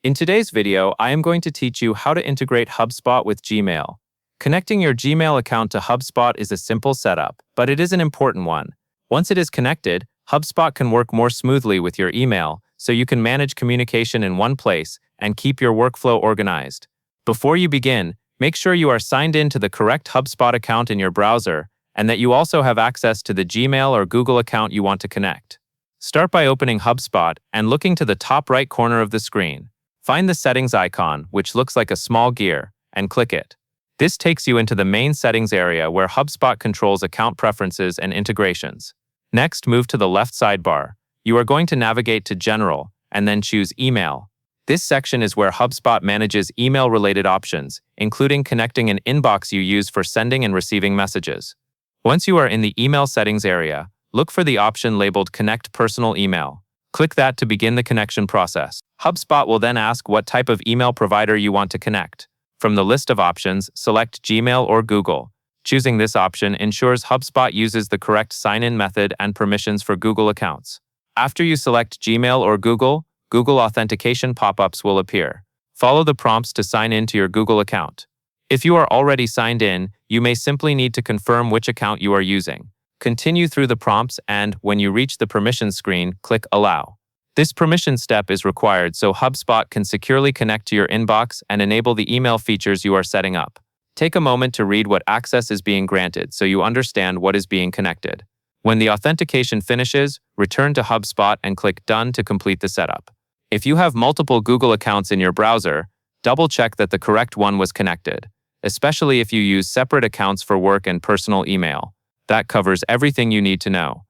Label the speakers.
Speaker 1: In today's video, I am going to teach you how to integrate Hubspot with Gmail. Connecting your Gmail account to Hubspot is a simple setup, but it is an important one. Once it is connected, Hubspot can work more smoothly with your email, so you can manage communication in one place and keep your workflow organized. Before you begin, make sure you are signed in to the correct Hubspot account in your browser and that you also have access to the Gmail or Google account you want to connect. Start by opening Hubspot and looking to the top right corner of the screen. Find the settings icon, which looks like a small gear, and click it. This takes you into the main settings area where Hubspot controls account preferences and integrations. Next, move to the left sidebar. You are going to navigate to General and then choose Email. This section is where Hubspot manages email-related options, including connecting an inbox you use for sending and receiving messages. Once you are in the email settings area, look for the option labeled Connect Personal Email. Click that to begin the connection process. Hubspot will then ask what type of email provider you want to connect. From the list of options, select Gmail or Google. Choosing this option ensures Hubspot uses the correct sign-in method and permissions for Google accounts. After you select Gmail or Google, Google authentication pop-ups will appear. Follow the prompts to sign in to your Google account. If you are already signed in, you may simply need to confirm which account you are using. Continue through the prompts and, when you reach the permissions screen, click Allow. This permission step is required so Hubspot can securely connect to your inbox and enable the email features you are setting up. Take a moment to read what access is being granted so you understand what is being connected. When the authentication finishes, return to Hubspot and click Done to complete the setup. If you have multiple Google accounts in your browser, double-check that the correct one was connected, especially if you use separate accounts for work and personal email. That covers everything you need to know.